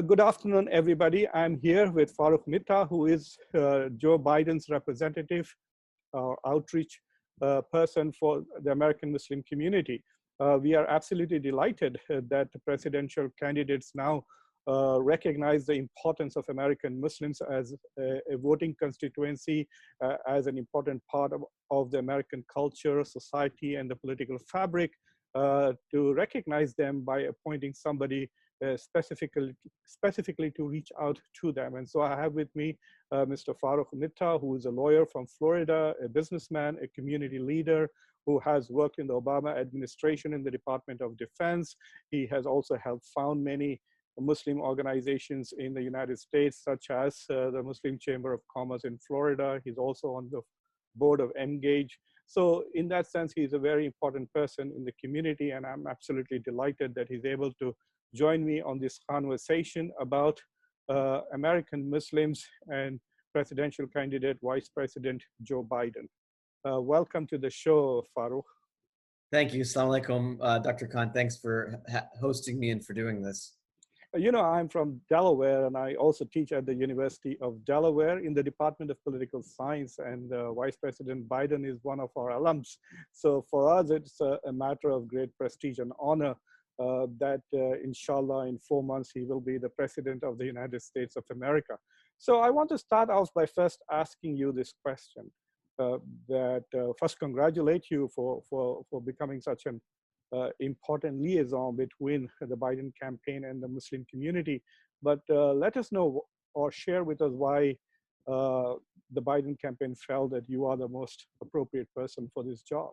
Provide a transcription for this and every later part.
Good afternoon, everybody. I'm here with Farooq Mitha, who is Joe Biden's representative or outreach person for the American Muslim community. We are absolutely delighted that the presidential candidates now recognize the importance of American Muslims as a voting constituency, as an important part of the American culture, society, and the political fabric, to recognize them by appointing somebody specifically to reach out to them. And so I have with me Mr. Farooq Mitha, who is a lawyer from Florida, a businessman, a community leader who has worked in the Obama administration in the Department of Defense. He has also helped found many Muslim organizations in the United States, such as the Muslim Chamber of Commerce in Florida. He's also on the board of Engage. So in that sense, he's a very important person in the community, and I'm absolutely delighted that he's able to join me on this conversation about American Muslims and presidential candidate, Vice President Joe Biden. Welcome to the show, Farooq. Thank you. Assalamu alaikum, Dr. Khan. Thanks for hosting me and for doing this. You know, I'm from Delaware, and I also teach at the University of Delaware in the Department of Political Science, and Vice President Biden is one of our alums. So for us, it's a matter of great prestige and honor that inshallah in 4 months he will be the president of the United States of America. So I want to start off by first asking you this question, first congratulate you for becoming such an important liaison between the Biden campaign and the Muslim community. But let us know or share with us why the Biden campaign felt that you are the most appropriate person for this job.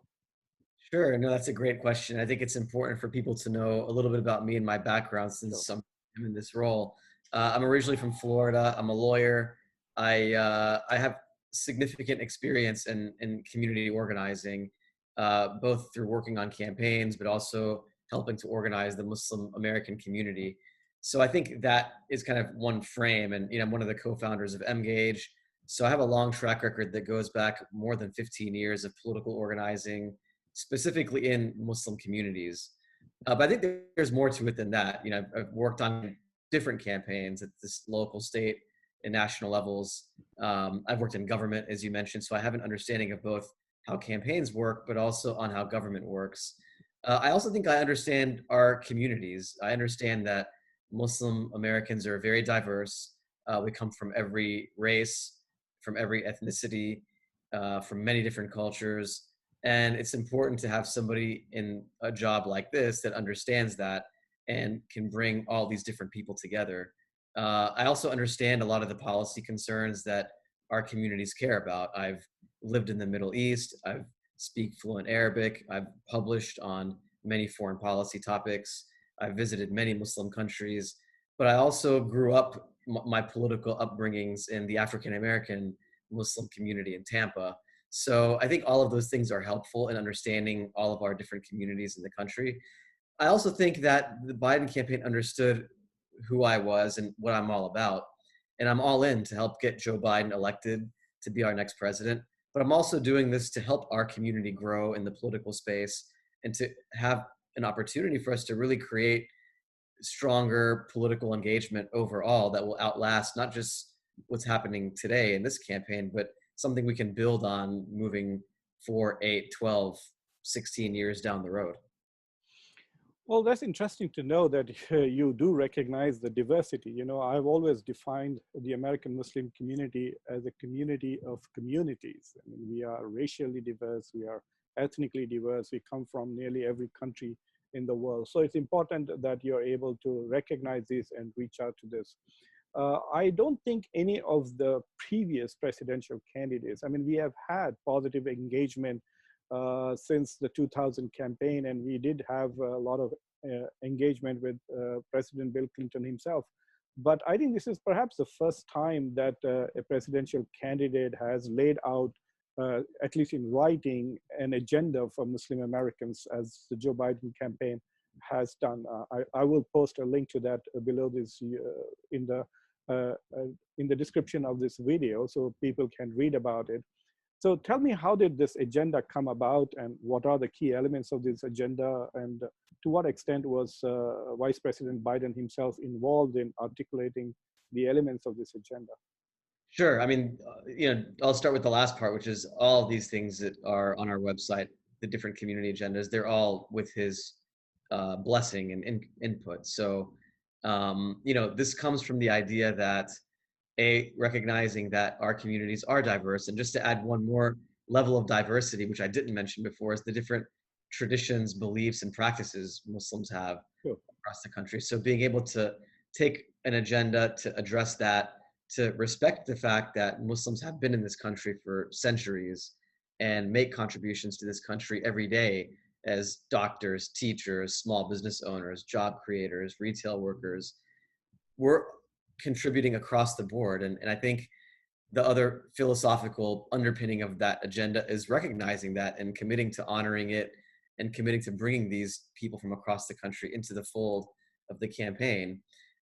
Sure. No, that's a great question. I think it's important for people to know a little bit about me and my background since I'm in this role. I'm originally from Florida. I'm a lawyer. I have significant experience in community organizing, both through working on campaigns, but also helping to organize the Muslim American community. So I think that is kind of one frame. And I'm one of the co-founders of Engage. So I have a long track record that goes back more than 15 years of political organizing, specifically in Muslim communities. But I think there's more to it than that. I've worked on different campaigns at this local, state, and national levels. I've worked in government, as you mentioned, so I have an understanding of both how campaigns work, but also on how government works. I also think I understand our communities. I understand that Muslim Americans are very diverse. We come from every race, from every ethnicity, from many different cultures. And it's important to have somebody in a job like this that understands that and can bring all these different people together. I also understand a lot of the policy concerns that our communities care about. I've lived in the Middle East. I speak fluent Arabic. I've published on many foreign policy topics. I've visited many Muslim countries. But I also grew up, my political upbringings in the African American Muslim community in Tampa. So I think all of those things are helpful in understanding all of our different communities in the country. I also think that the Biden campaign understood who I was and what I'm all about. And I'm all in to help get Joe Biden elected to be our next president. But I'm also doing this to help our community grow in the political space and to have an opportunity for us to really create stronger political engagement overall that will outlast not just what's happening today in this campaign, but something we can build on moving 4, 8, 12, 16 years down the road. Well, that's interesting to know that you do recognize the diversity. I've always defined the American Muslim community as a community of communities. I mean, we are racially diverse, we are ethnically diverse, we come from nearly every country in the world. So it's important that you're able to recognize this and reach out to this. I don't think any of the previous presidential candidates, I mean, we have had positive engagement since the 2000 campaign, and we did have a lot of engagement with President Bill Clinton himself. But I think this is perhaps the first time that a presidential candidate has laid out, at least in writing, an agenda for Muslim Americans, as the Joe Biden campaign has done. I will post a link to that below this in the description of this video, so people can read about it. So tell me, how did this agenda come about, and what are the key elements of this agenda, and to what extent was Vice President Biden himself involved in articulating the elements of this agenda? Sure. I mean, I'll start with the last part, which is all of these things that are on our website, the different community agendas, they're all with his blessing and input. So, this comes from the idea that recognizing that our communities are diverse. And just to add one more level of diversity, which I didn't mention before, is the different traditions, beliefs, and practices Muslims have Sure. across the country. So being able to take an agenda to address that, to respect the fact that Muslims have been in this country for centuries and make contributions to this country every day as doctors, teachers, small business owners, job creators, retail workers, we're contributing across the board. And I think the other philosophical underpinning of that agenda is recognizing that and committing to honoring it and committing to bringing these people from across the country into the fold of the campaign.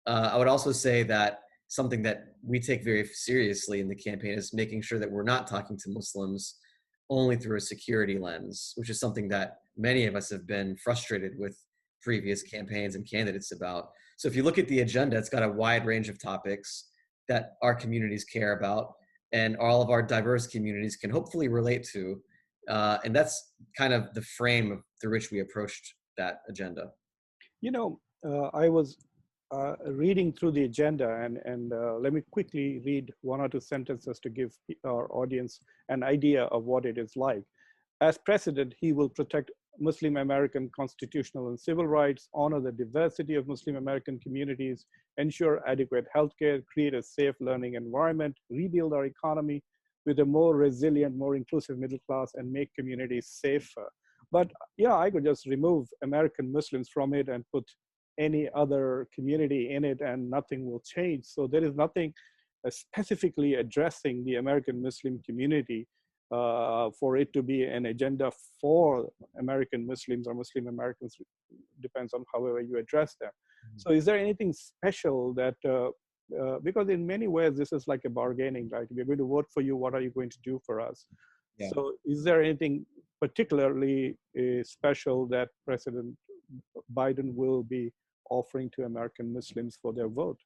I would also say that something that we take very seriously in the campaign is making sure that we're not talking to Muslims only through a security lens, which is something that many of us have been frustrated with previous campaigns and candidates about. So if you look at the agenda, it's got a wide range of topics that our communities care about and all of our diverse communities can hopefully relate to. And that's kind of the frame through which we approached that agenda. I was reading through the agenda, and let me quickly read one or two sentences to give our audience an idea of what it is like. As president, he will protect Muslim American constitutional and civil rights, honor the diversity of Muslim American communities, ensure adequate healthcare, create a safe learning environment, rebuild our economy with a more resilient, more inclusive middle class, and make communities safer. But yeah, I could just remove American Muslims from it and put any other community in it and nothing will change. So there is nothing specifically addressing the American Muslim community for it to be an agenda for American Muslims or Muslim Americans, depends on however you address them. So is there anything special that, because in many ways this is like a bargaining, right? We're going to vote for you, what are you going to do for us? Yeah. So is there anything particularly special that President Biden will be offering to American Muslims for their vote?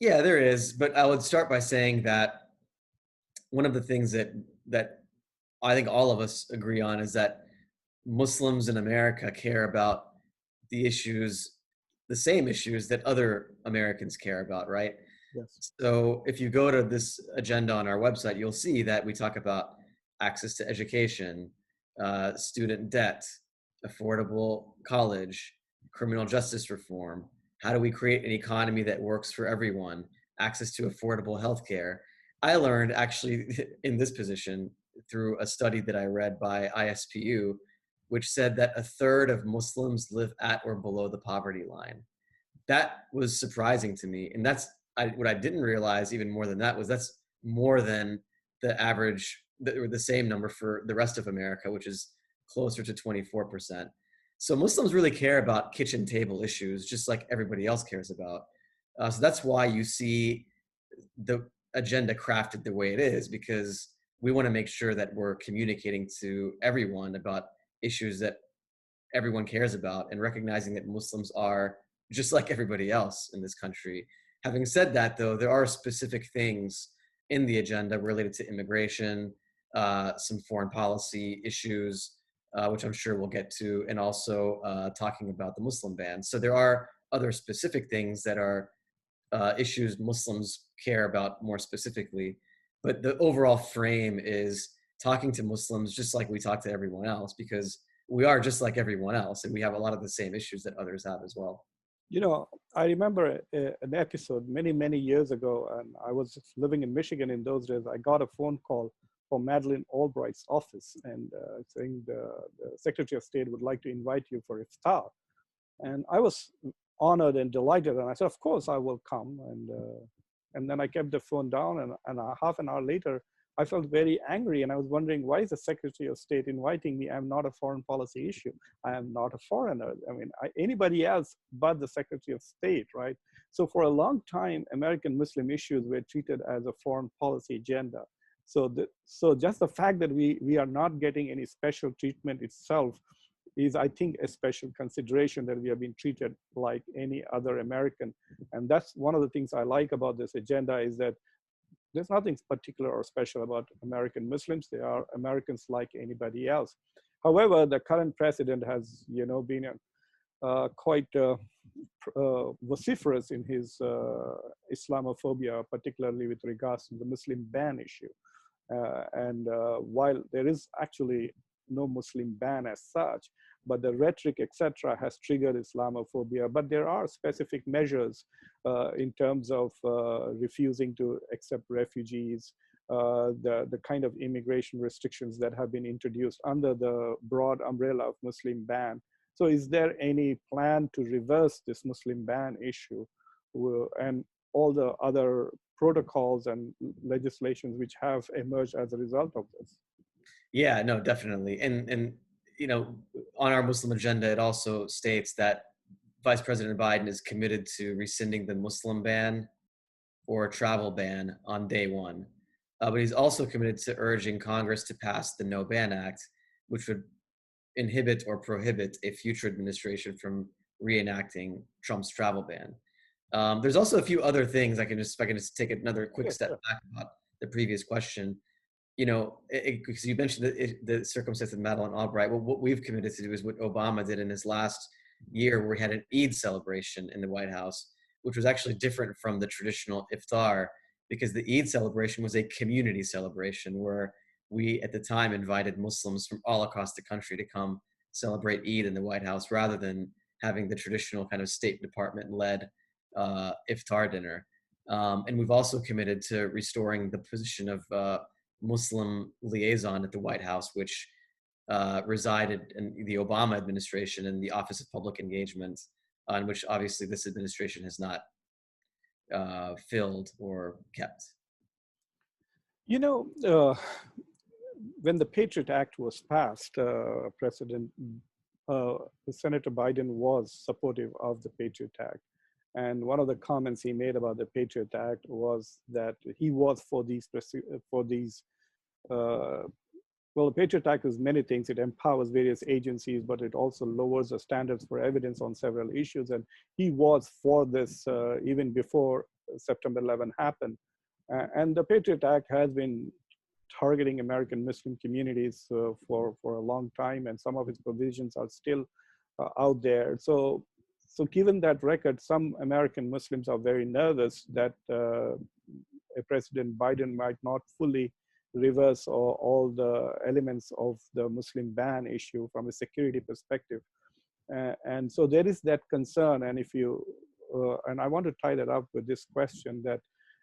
Yeah, there is, but I would start by saying that one of the things that I think all of us agree on is that Muslims in America care about the issues, the same issues that other Americans care about, right? Yes. So if you go to this agenda on our website, you'll see that we talk about access to education, student debt, affordable college, criminal justice reform. How do we create an economy that works for everyone? Access to affordable healthcare. I learned actually in this position through a study that I read by ISPU, which said that a third of Muslims live at or below the poverty line. That was surprising to me. And what I didn't realize even more than that was that's more than the average, or the same number for the rest of America, which is closer to 24%. So Muslims really care about kitchen table issues, just like everybody else cares about. So that's why you see the agenda crafted the way it is, because we want to make sure that we're communicating to everyone about issues that everyone cares about and recognizing that Muslims are just like everybody else in this country. Having said that, though, there are specific things in the agenda related to immigration, some foreign policy issues, which I'm sure we'll get to, and also talking about the Muslim ban. So there are other specific things that are issues Muslims care about more specifically. But the overall frame is talking to Muslims just like we talk to everyone else, because we are just like everyone else, and we have a lot of the same issues that others have as well. I remember an episode many years ago, and I was living in Michigan in those days. I got a phone call from Madeleine Albright's office, and saying the Secretary of State would like to invite you for iftar. And I was honored and delighted, and I said, of course I will come. And then I kept the phone down, and half an hour later, I felt very angry, and I was wondering, why is the Secretary of State inviting me? I'm not a foreign policy issue. I am not a foreigner. I mean, anybody else but the Secretary of State, right? So for a long time, American Muslim issues were treated as a foreign policy agenda. So just the fact that we are not getting any special treatment itself is, I think, a special consideration that we have been treated like any other American. And that's one of the things I like about this agenda, is that there's nothing particular or special about American Muslims. They are Americans like anybody else. However, the current president has, been quite vociferous in his Islamophobia, particularly with regards to the Muslim ban issue. And while there is actually no Muslim ban as such, but the rhetoric, etc., has triggered Islamophobia. But there are specific measures in terms of refusing to accept refugees, the kind of immigration restrictions that have been introduced under the broad umbrella of Muslim ban. So is there any plan to reverse this Muslim ban issue and all the other protocols and legislations which have emerged as a result of this? Yeah, no, definitely. And on our Muslim agenda, it also states that Vice President Biden is committed to rescinding the Muslim ban or travel ban on day one. But he's also committed to urging Congress to pass the No Ban Act, which would inhibit or prohibit a future administration from reenacting Trump's travel ban. There's also a few other things if I can just take another quick step back about the previous question. Because you mentioned the circumstance of Madeleine Albright. Well, what we've committed to do is what Obama did in his last year, where we had an Eid celebration in the White House, which was actually different from the traditional iftar, because the Eid celebration was a community celebration where we, at the time, invited Muslims from all across the country to come celebrate Eid in the White House, rather than having the traditional kind of State Department-led iftar dinner. And we've also committed to restoring the position of Muslim liaison at the White House, which resided in the Obama administration in the Office of Public Engagement, on which obviously this administration has not filled or kept. When the Patriot Act was passed, Senator Biden was supportive of the Patriot Act. And one of the comments he made about the Patriot Act was that he was for these, well, the Patriot Act is many things. It empowers various agencies, but it also lowers the standards for evidence on several issues. And he was for this even before September 11 happened. And the Patriot Act has been targeting American Muslim communities for a long time, and some of its provisions are still out there. So given that record, some American Muslims are very nervous that President Biden might not fully reverse all the elements of the Muslim ban issue from a security perspective. And so there is that concern. And and I want to tie that up with this question, that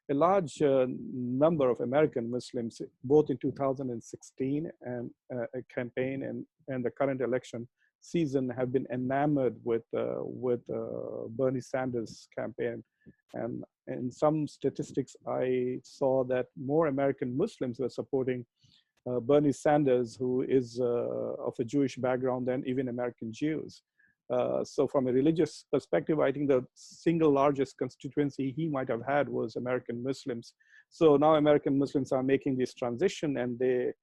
a large number of American Muslims, both in 2016 and a campaign and the current election season, have been enamored with Bernie Sanders' campaign. And in some statistics, I saw that more American Muslims were supporting Bernie Sanders, who is of a Jewish background, than even American Jews. So from a religious perspective, I think the single largest constituency he might have had was American Muslims. So now American Muslims are making this transition, and they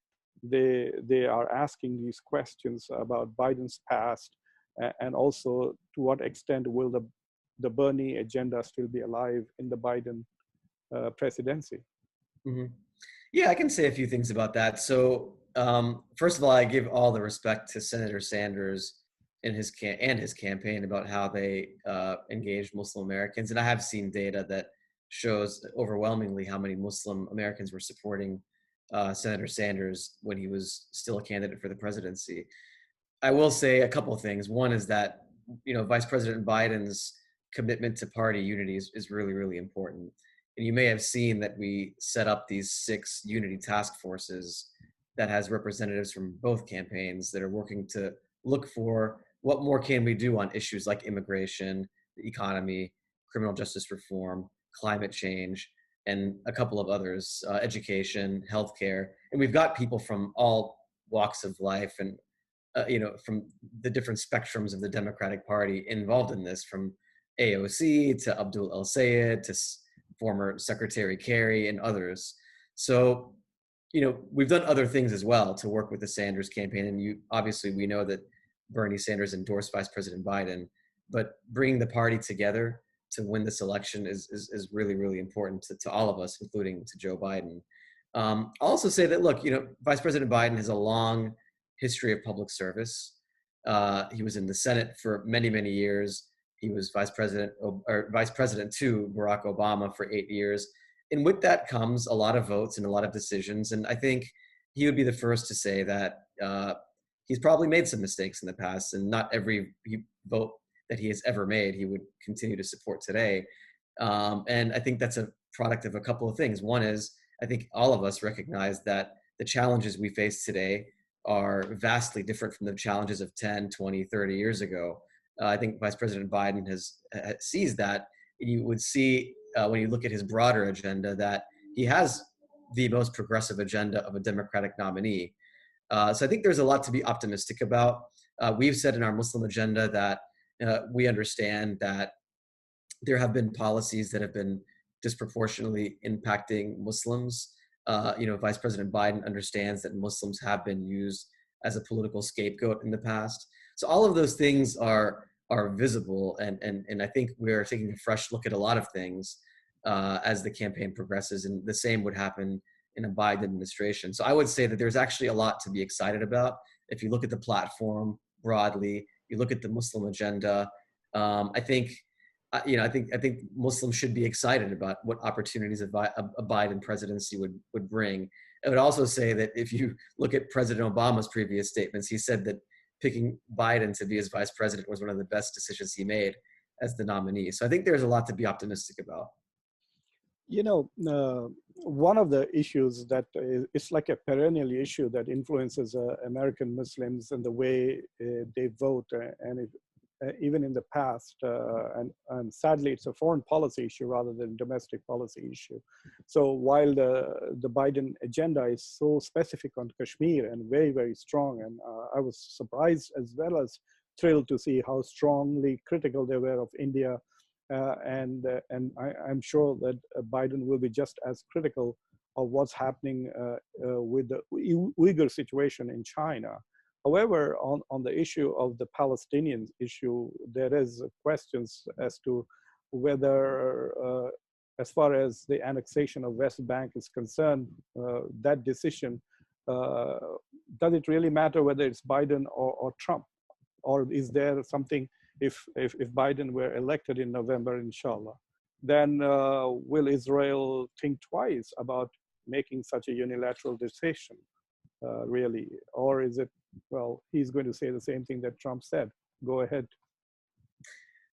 are asking these questions about Biden's past, and also to what extent will the Bernie agenda still be alive in the Biden presidency? Mm-hmm. Yeah, I can say a few things about that. So first of all, I give all the respect to Senator Sanders and his campaign about how they engaged Muslim Americans. And I have seen data that shows overwhelmingly how many Muslim Americans were supporting Senator Sanders when he was still a candidate for the presidency. I will say a couple of things. One is that, Vice President Biden's commitment to party unity is really, really important. And you may have seen that we set up these 6 unity task forces that has representatives from both campaigns that are working to look for what more can we do on issues like immigration, the economy, criminal justice reform, climate change, and a couple of others, education, healthcare. And we've got people from all walks of life and from the different spectrums of the Democratic Party involved in this, from AOC to Abdul El Sayed to former Secretary Kerry and others. So we've done other things as well to work with the Sanders campaign. And obviously, we know that Bernie Sanders endorsed Vice President Biden, but bringing the party together to win this election is really, really important to all of us, including to Joe Biden. I'll also say that, look, Vice President Biden has a long history of public service. He was in the Senate for many, many years. He was vice president to Barack Obama for 8 years. And with that comes a lot of votes and a lot of decisions. And I think he would be the first to say that he's probably made some mistakes in the past, and not every vote that he has ever made he would continue to support today. And I think that's a product of a couple of things. One is, I think all of us recognize that the challenges we face today are vastly different from the challenges of 10, 20, 30 years ago. I think Vice President Biden sees that. And you would see when you look at his broader agenda that he has the most progressive agenda of a Democratic nominee. So I think there's a lot to be optimistic about. We've said in our Muslim agenda that we understand that there have been policies that have been disproportionately impacting Muslims. Vice President Biden understands that Muslims have been used as a political scapegoat in the past. So all of those things are visible, and I think we're taking a fresh look at a lot of things as the campaign progresses, and the same would happen in a Biden administration. So I would say that there's actually a lot to be excited about. If you look at the platform broadly, you look at the Muslim agenda, I think Muslims should be excited about what opportunities a Biden presidency would bring. I would also say that if you look at President Obama's previous statements, he said that picking Biden to be his vice president was one of the best decisions he made as the nominee. So I think there's a lot to be optimistic about. One of the issues that it's like a perennial issue that influences American Muslims and the way they vote, and even in the past, and sadly, it's a foreign policy issue rather than domestic policy issue. So while the Biden agenda is so specific on Kashmir and very, very strong, and I was surprised as well as thrilled to see how strongly critical they were of India. And I'm sure that Biden will be just as critical of what's happening with the Uyghur situation in China. However, on the issue of the Palestinian issue, there is questions as to whether, as far as the annexation of West Bank is concerned, that decision, does it really matter whether it's Biden or Trump? Or is there something, if Biden were elected in November, inshallah, then will Israel think twice about making such a unilateral decision, really? Or is it, well, he's going to say the same thing that Trump said? Go ahead.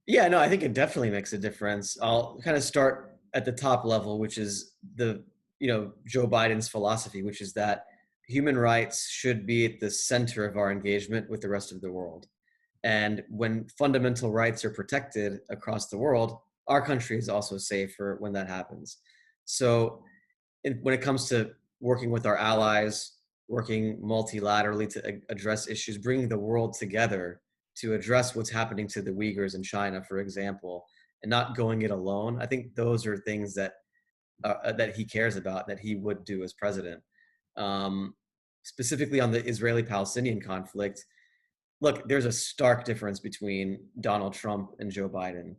Yeah, no, I think it definitely makes a difference. I'll kind of start at the top level, which is Joe Biden's philosophy, which is that human rights should be at the center of our engagement with the rest of the world. And when fundamental rights are protected across the world, our country is also safer when that happens. So when it comes to working with our allies, working multilaterally to address issues, bringing the world together to address what's happening to the Uyghurs in China, for example, and not going it alone, I think those are things that he cares about, that he would do as president. Specifically on the Israeli-Palestinian conflict, look, there's a stark difference between Donald Trump and Joe Biden.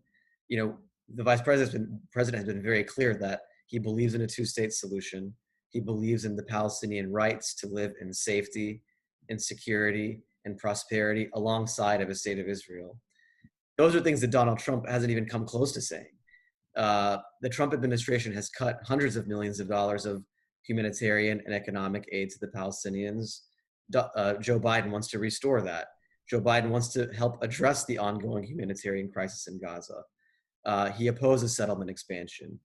The vice president has been very clear that he believes in a two-state solution. He believes in the Palestinian rights to live in safety, in security, and prosperity alongside of a state of Israel. Those are things that Donald Trump hasn't even come close to saying. The Trump administration has cut hundreds of millions of dollars of humanitarian and economic aid to the Palestinians. Joe Biden wants to restore that. Joe Biden wants to help address the ongoing humanitarian crisis in Gaza. He opposes settlement expansion.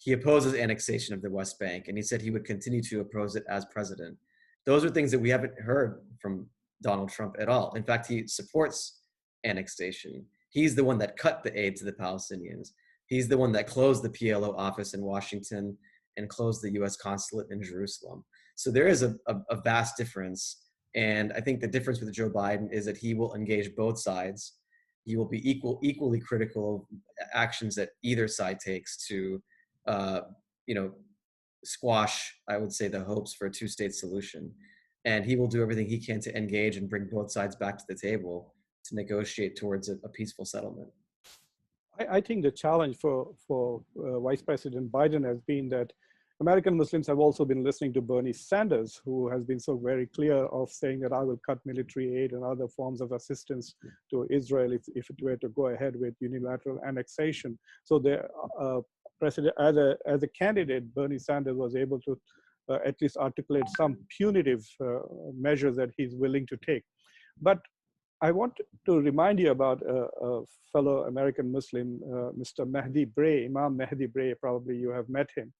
He opposes annexation of the West Bank, and he said he would continue to oppose it as president. Those are things that we haven't heard from Donald Trump at all. In fact, he supports annexation. He's the one that cut the aid to the Palestinians. He's the one that closed the PLO office in Washington and closed the US consulate in Jerusalem. So there is a vast difference. And I think the difference with Joe Biden is that he will engage both sides. He will be equally critical of actions that either side takes to, squash, I would say, the hopes for a two-state solution. And he will do everything he can to engage and bring both sides back to the table to negotiate towards a peaceful settlement. I think the challenge for Vice President Biden has been that American Muslims have also been listening to Bernie Sanders, who has been so very clear of saying that I will cut military aid and other forms of assistance to Israel if it were to go ahead with unilateral annexation. So the president, as a candidate, Bernie Sanders was able to at least articulate some punitive measures that he's willing to take. But I want to remind you about a fellow American Muslim, Mr. Mehdi Bray, Imam Mehdi Bray. Probably you have met him.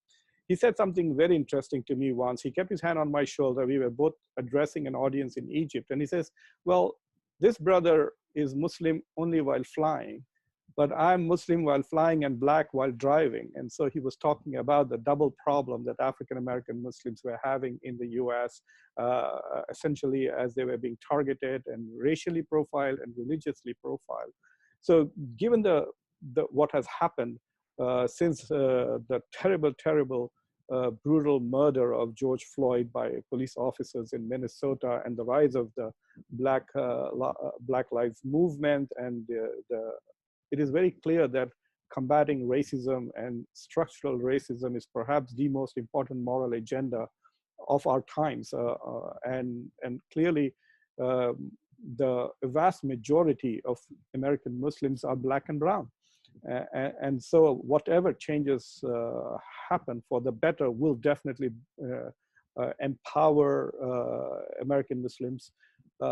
He said something very interesting to me once. He kept his hand on my shoulder. We were both addressing an audience in Egypt. And he says, well, this brother is Muslim only while flying, but I'm Muslim while flying and black while driving. And so he was talking about the double problem that African-American Muslims were having in the US, essentially as they were being targeted and racially profiled and religiously profiled. So given what has happened since the terrible, brutal murder of George Floyd by police officers in Minnesota and the rise of the Black Lives Movement, and it is very clear that combating racism and structural racism is perhaps the most important moral agenda of our times. And clearly, the vast majority of American Muslims are black and brown. And so whatever changes happen for the better will definitely empower American Muslims.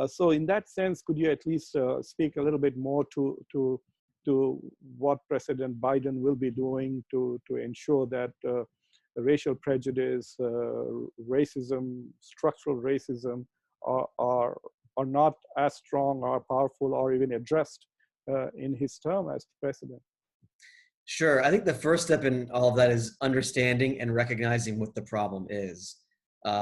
So in that sense, could you at least speak a little bit more to what President Biden will be doing to ensure that racial prejudice, racism, structural racism are not as strong or powerful or even addressed in his term as president? Sure. I think the first step in all of that is understanding and recognizing what the problem is,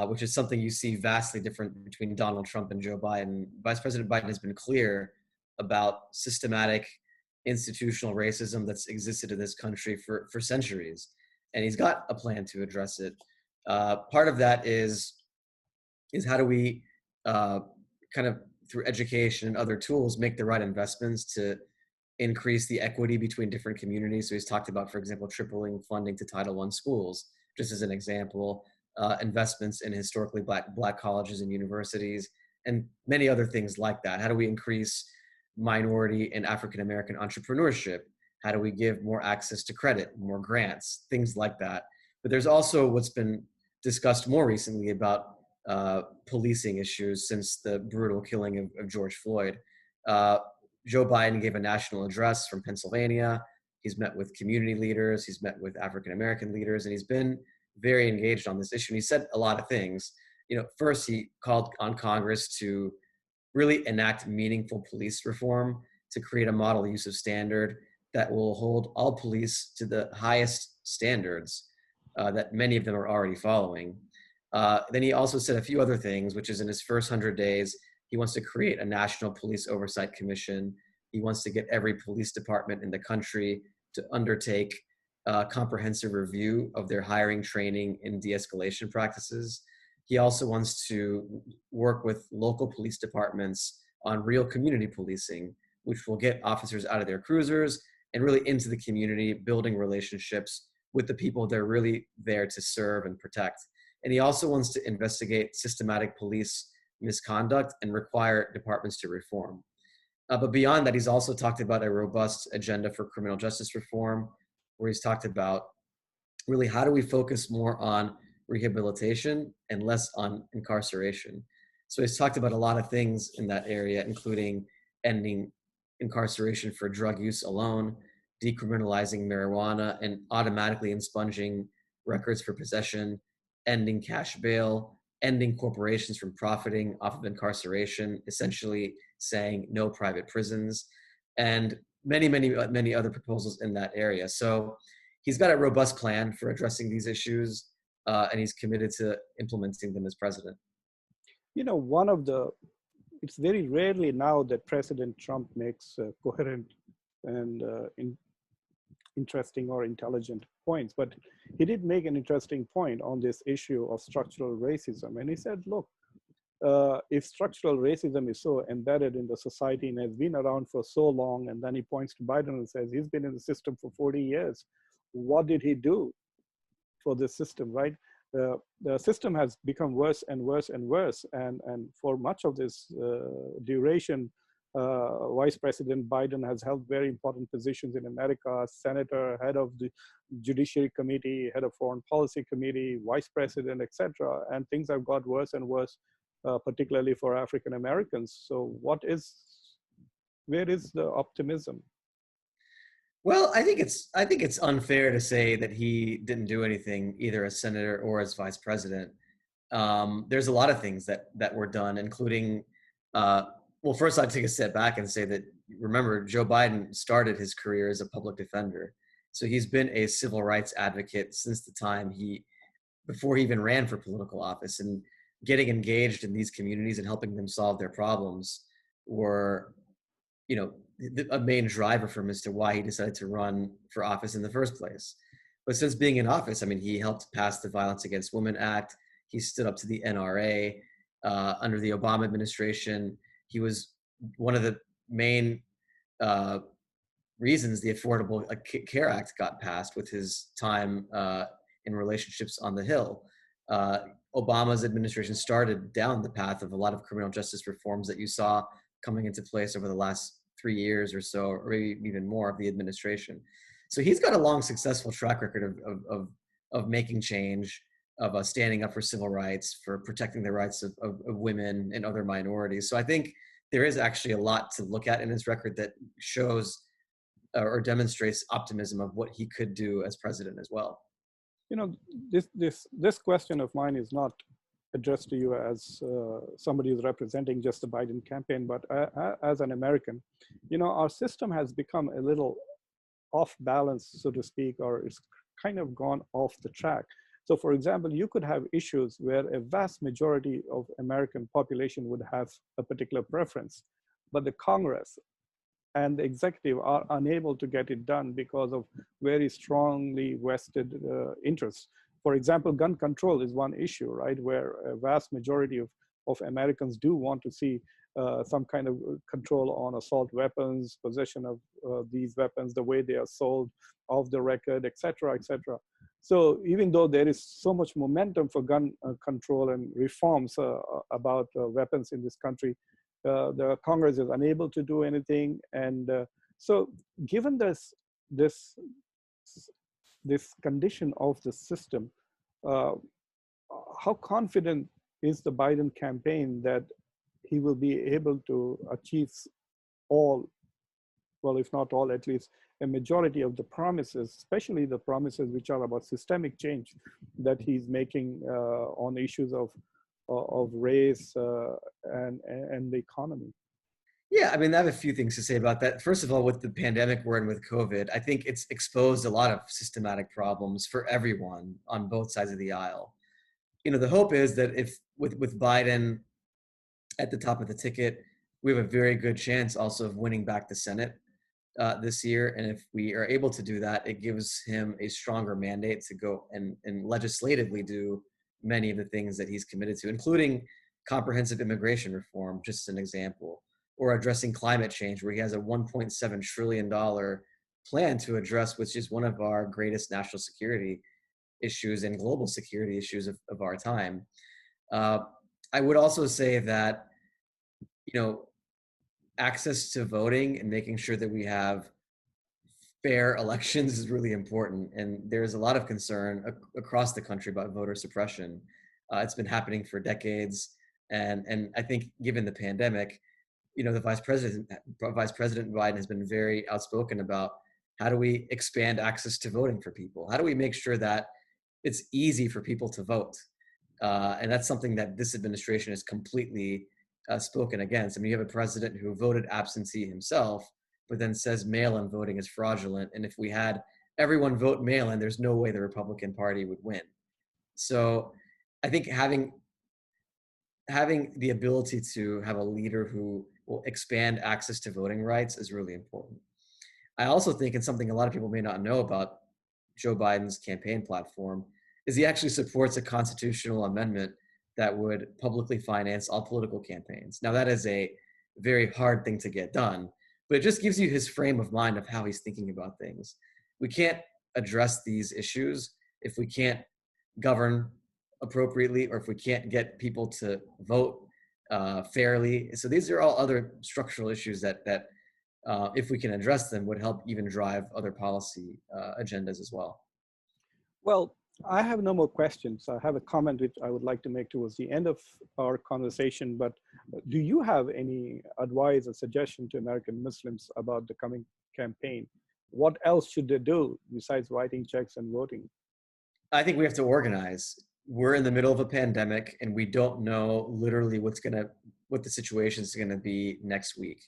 which is something you see vastly different between Donald Trump and Joe Biden. Vice President Biden has been clear about systematic institutional racism that's existed in this country for centuries, and he's got a plan to address it. Part of that is how do we kind of through education and other tools make the right investments to increase the equity between different communities. So he's talked about, for example, tripling funding to Title I schools, just as an example, investments in historically black colleges and universities, and many other things like that. How do we increase minority and African-American entrepreneurship? How do we give more access to credit, more grants, things like that? But there's also what's been discussed more recently about policing issues since the brutal killing of George Floyd. Joe Biden gave a national address from Pennsylvania. He's met with community leaders. He's met with African-American leaders, and he's been very engaged on this issue. And he said a lot of things. First, he called on Congress to really enact meaningful police reform to create a model use of standard that will hold all police to the highest standards that many of them are already following. Then he also said a few other things, which is in his first 100 days, he wants to create a national police oversight commission. He wants to get every police department in the country to undertake a comprehensive review of their hiring, training, and de-escalation practices. He also wants to work with local police departments on real community policing, which will get officers out of their cruisers and really into the community, building relationships with the people they're really there to serve and protect. And he also wants to investigate systematic police misconduct and require departments to reform. But beyond that, he's also talked about a robust agenda for criminal justice reform, where he's talked about really how do we focus more on rehabilitation and less on incarceration. So he's talked about a lot of things in that area, including ending incarceration for drug use alone, decriminalizing marijuana and automatically expunging records for possession, ending cash bail, ending corporations from profiting off of incarceration, essentially saying no private prisons, and many other proposals in that area. So he's got a robust plan for addressing these issues, and he's committed to implementing them as president. It's very rarely now that President Trump makes coherent and interesting or intelligent points, but he did make an interesting point on this issue of structural racism. And he said, look, if structural racism is so embedded in the society and has been around for so long, and then he points to Biden and says he's been in the system for 40 years, what did he do for this system, right? The system has become worse and worse and worse. And for much of this duration, Vice President Biden has held very important positions in America: senator, head of the Judiciary Committee, head of Foreign Policy Committee, vice president, etc. And things have got worse and worse, particularly for African Americans. So where is the optimism? Well, I think it's unfair to say that he didn't do anything either as senator or as vice president. There's a lot of things that were done, including, well, first I'd take a step back and say that, remember, Joe Biden started his career as a public defender, so he's been a civil rights advocate since the time before he even ran for political office, and getting engaged in these communities and helping them solve their problems were, a main driver for him as to why he decided to run for office in the first place. But since being in office, I mean, he helped pass the Violence Against Women Act. He stood up to the NRA under the Obama administration. He was one of the main uh, reasons the Affordable Care Act got passed with his time in relationships on the Hill. Uh, Obama's administration started down the path of a lot of criminal justice reforms that you saw coming into place over the last 3 years or so, or maybe even more of the administration. So he's got a long, successful track record of making change, of standing up for civil rights, for protecting the rights of women and other minorities. So I think there is actually a lot to look at in his record that shows or demonstrates optimism of what he could do as president as well. You know, this question of mine is not addressed to you as somebody who's representing just the Biden campaign, but as an American. You know, our system has become a little off balance, so to speak, or it's kind of gone off the track. So for example, you could have issues where a vast majority of American population would have a particular preference, but the Congress and the executive are unable to get it done because of very strongly vested interests. For example, gun control is one issue, right, where a vast majority of Americans do want to see some kind of control on assault weapons, possession of these weapons, the way they are sold, off the record, et cetera, et cetera. So even though there is so much momentum for gun control and reforms about weapons in this country, the Congress is unable to do anything. And so given this condition of the system, how confident is the Biden campaign that he will be able to achieve all, well, if not all, at least a majority of the promises, especially the promises which are about systemic change that he's making on issues of race and the economy? Yeah, I mean, I have a few things to say about that. First of all, with the pandemic we're in with COVID, I think it's exposed a lot of systematic problems for everyone on both sides of the aisle. The hope is that if with Biden at the top of the ticket, we have a very good chance also of winning back the Senate this year. And if we are able to do that, it gives him a stronger mandate to go and legislatively do many of the things that he's committed to, including comprehensive immigration reform, just an example, or addressing climate change, where he has a $1.7 trillion plan to address, which is one of our greatest national security issues and global security issues of our time. I would also say that, access to voting and making sure that we have fair elections is really important. And there's a lot of concern across the country about voter suppression. It's been happening for decades. And I think given the pandemic, the Vice President Biden has been very outspoken about how do we expand access to voting for people? How do we make sure that it's easy for people to vote? And that's something that this administration has completely spoken against. I mean, you have a president who voted absentee himself, but then says mail-in voting is fraudulent. And if we had everyone vote mail-in, there's no way the Republican Party would win. So I think having the ability to have a leader who will expand access to voting rights is really important. I also think, and something a lot of people may not know about Joe Biden's campaign platform, is he actually supports a constitutional amendment that would publicly finance all political campaigns. Now, that is a very hard thing to get done, but it just gives you his frame of mind of how he's thinking about things. We can't address these issues if we can't govern appropriately, or if we can't get people to vote fairly. So these are all other structural issues that if we can address them, would help even drive other policy agendas as well. Well, I have no more questions. I have a comment which I would like to make towards the end of our conversation, but do you have any advice or suggestion to American Muslims about the coming campaign? What else should they do besides writing checks and voting? I think we have to organize. We're in the middle of a pandemic, and we don't know literally what the situation is gonna be next week.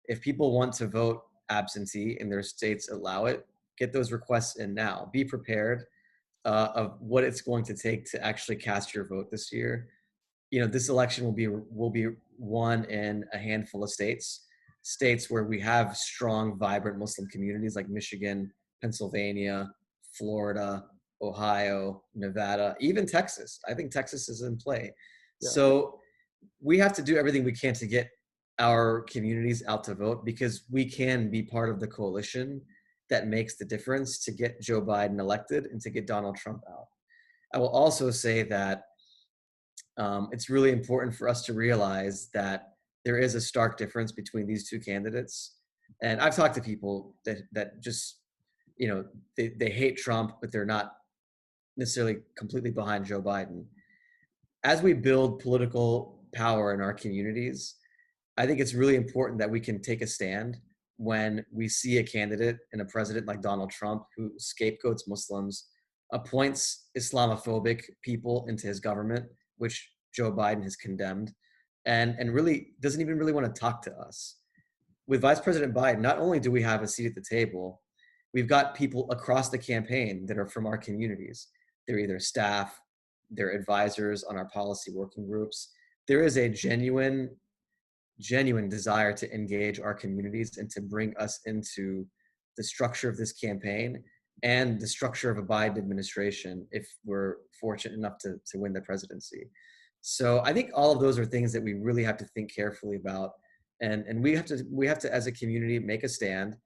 If people want to vote absentee and their states allow it, get those requests in now. Be prepared of what it's going to take to actually cast your vote this year. You know, this election will be won in a handful of states where we have strong, vibrant Muslim communities like Michigan, Pennsylvania, Florida, Ohio, Nevada, even Texas. I think Texas is in play. Yeah. So we have to do everything we can to get our communities out to vote, because we can be part of the coalition that makes the difference to get Joe Biden elected and to get Donald Trump out. I will also say that it's really important for us to realize that there is a stark difference between these two candidates. And I've talked to people that just, you know, they hate Trump, but they're not necessarily completely behind Joe Biden. As we build political power in our communities, I think it's really important that we can take a stand when we see a candidate and a president like Donald Trump who scapegoats Muslims, appoints Islamophobic people into his government, which Joe Biden has condemned, and really doesn't even really want to talk to us. With Vice President Biden, not only do we have a seat at the table, we've got people across the campaign that are from our communities. They're either staff, they're advisors on our policy working groups. There is a genuine desire to engage our communities and to bring us into the structure of this campaign and the structure of a Biden administration if we're fortunate enough to win the presidency. So I think all of those are things that we really have to think carefully about. And we have to, as a community, make a stand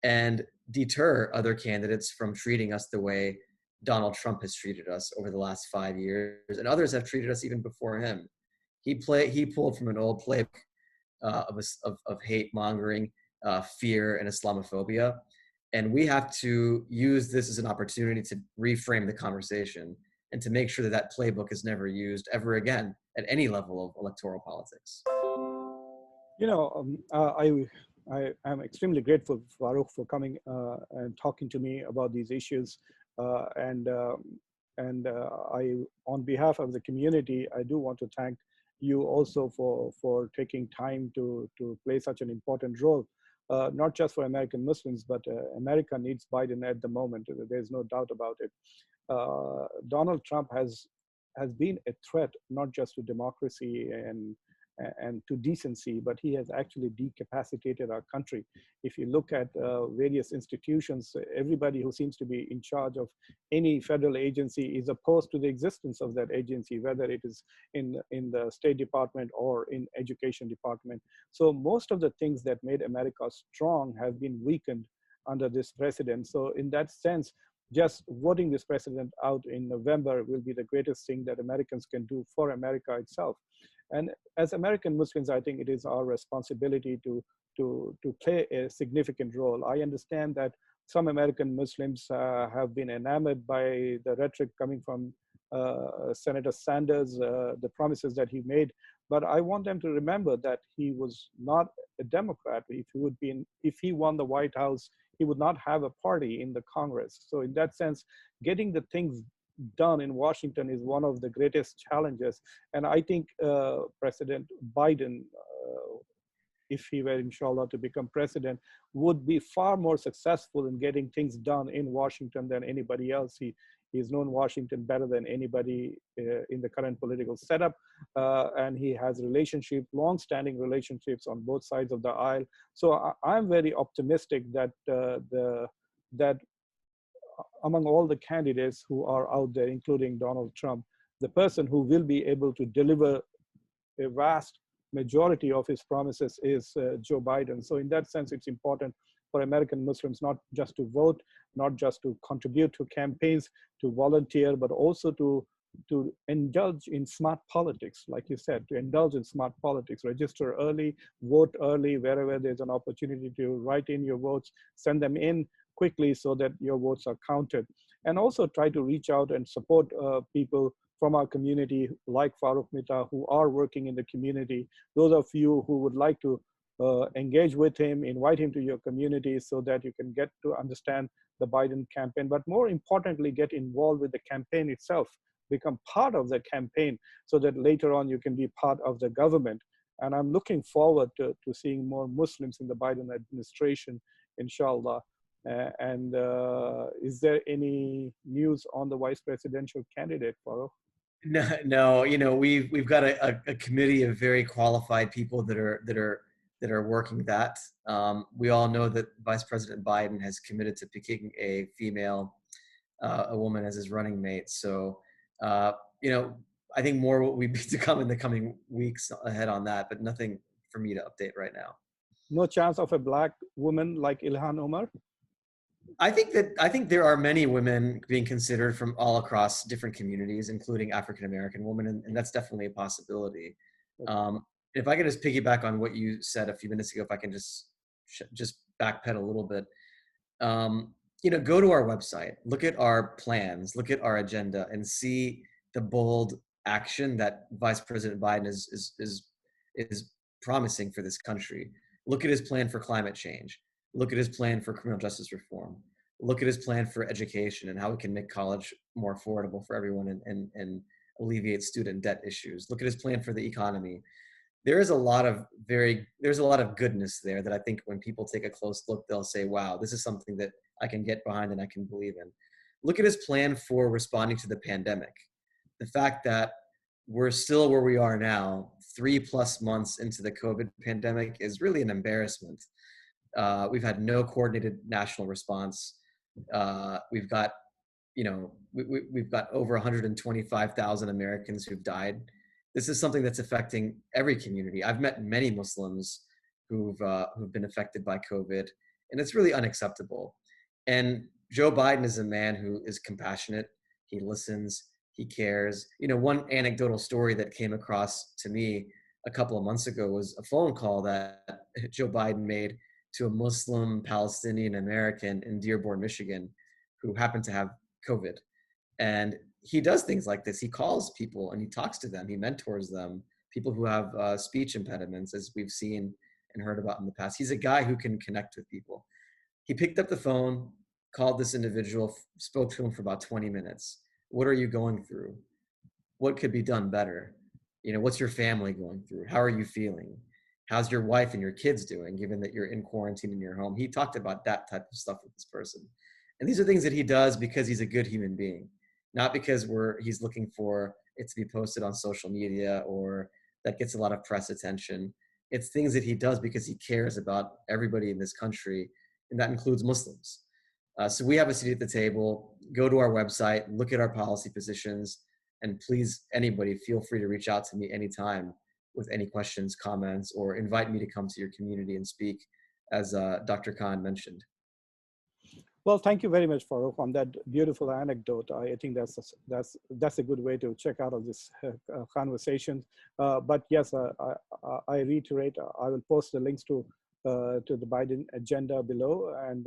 and deter other candidates from treating us the way Donald Trump has treated us over the last 5 years, and others have treated us even before him. He pulled from an old playbook of hate mongering, fear, and Islamophobia. And we have to use this as an opportunity to reframe the conversation and to make sure that that playbook is never used ever again at any level of electoral politics. You know, I am extremely grateful, Farooq, for coming and talking to me about these issues. Uh, and I, on behalf of the community, I do want to thank you also for taking time to play such an important role, not just for American Muslims, but America needs Biden at the moment. There's no doubt about it. Donald Trump has been a threat not just to democracy and to decency, but he has actually decapacitated our country. If you look at various institutions, everybody who seems to be in charge of any federal agency is opposed to the existence of that agency, whether it is in the State Department or in Education Department. So most of the things that made America strong have been weakened under this president. So in that sense, just voting this president out in November will be the greatest thing that Americans can do for America itself. And as American Muslims, I think it is our responsibility to play a significant role. I understand that some American Muslims have been enamored by the rhetoric coming from Senator Sanders, the promises that he made. But I want them to remember that he was not a Democrat. If he won the White House, he would not have a party in the Congress. So in that sense, getting the things done in Washington is one of the greatest challenges. And I think President Biden, if he were inshallah to become president, would be far more successful in getting things done in Washington than anybody else. He's known Washington better than anybody in the current political setup, and he has relationships, long-standing relationships on both sides of the aisle. So I'm very optimistic that that among all the candidates who are out there, including Donald Trump, the person who will be able to deliver a vast majority of his promises is Joe Biden. So in that sense, it's important for American Muslims not just to vote, not just to contribute to campaigns, to volunteer, but also to indulge in smart politics, like you said, to indulge in smart politics, register early, vote early, wherever there's an opportunity to write in your votes, send them in quickly so that your votes are counted. And also try to reach out and support people from our community, like Farooq Mitha, who are working in the community. Those of you who would like to engage with him, invite him to your community so that you can get to understand the Biden campaign, but more importantly, get involved with the campaign itself, become part of the campaign so that later on you can be part of the government. And I'm looking forward to seeing more Muslims in the Biden administration, inshallah. And is there any news on the vice presidential candidate, Farooq? No, no, we've got a committee of very qualified people that are working that. We all know that Vice President Biden has committed to picking a female, a woman as his running mate. So, uh, you know, I think more will be to come in the coming weeks ahead on that, but nothing for me to update right now. No chance of a black woman like Ilhan Omar? I think there are many women being considered from all across different communities, including African American women, and that's definitely a possibility. Okay. Um, if I could just piggyback on what you said a few minutes ago, if I can just backpedal a little bit, go to our website, look at our plans, look at our agenda, and see the bold action that Vice President Biden is promising for this country. Look at his plan for climate change. Look at his plan for criminal justice reform. Look at his plan for education and how we can make college more affordable for everyone and alleviate student debt issues. Look at his plan for the economy. There's a lot of goodness there that I think when people take a close look, they'll say, wow, this is something that I can get behind and I can believe in. Look at his plan for responding to the pandemic. The fact that we're still where we are now, 3+ months into the COVID pandemic, is really an embarrassment. We've had no coordinated national response. We've got, we've got over 125,000 Americans who've died. This is something that's affecting every community. I've met many Muslims who've been affected by COVID, and it's really unacceptable. And Joe Biden is a man who is compassionate. He listens. He cares. One anecdotal story that came across to me a couple of months ago was a phone call that Joe Biden made to a Muslim Palestinian American in Dearborn, Michigan, who happened to have COVID. And he does things like this. He calls people and he talks to them. He mentors them, people who have speech impediments, as we've seen and heard about in the past. He's a guy who can connect with people. He picked up the phone, called this individual, spoke to him for about 20 minutes. What are you going through? What could be done better? What's your family going through? How are you feeling? How's your wife and your kids doing, given that you're in quarantine in your home? He talked about that type of stuff with this person. And these are things that he does because he's a good human being, not because he's looking for it to be posted on social media or that gets a lot of press attention. It's things that he does because he cares about everybody in this country, and that includes Muslims. So we have a seat at the table. Go to our website, look at our policy positions, and please, anybody, feel free to reach out to me anytime with any questions, comments, or invite me to come to your community and speak, as Dr. Khan mentioned. Well, thank you very much, Farooq, on that beautiful anecdote. I think that's a good way to check out of this conversation. But yes, I reiterate, I will post the links to the Biden agenda below, and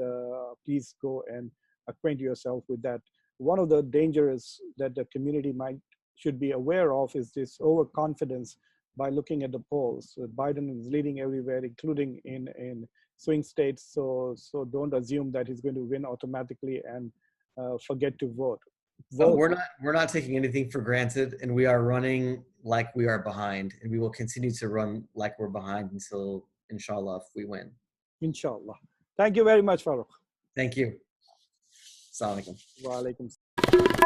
please go and acquaint yourself with that. One of the dangers that the community should be aware of is this overconfidence by looking at the polls. Biden is leading everywhere, including in swing states. So don't assume that he's going to win automatically and forget to vote. But we're not taking anything for granted, and we are running like we are behind, and we will continue to run like we're behind until, inshallah, if we win. Inshallah. Thank you very much, Farooq. Thank you. Assalamu alaikum. Wa alaikum.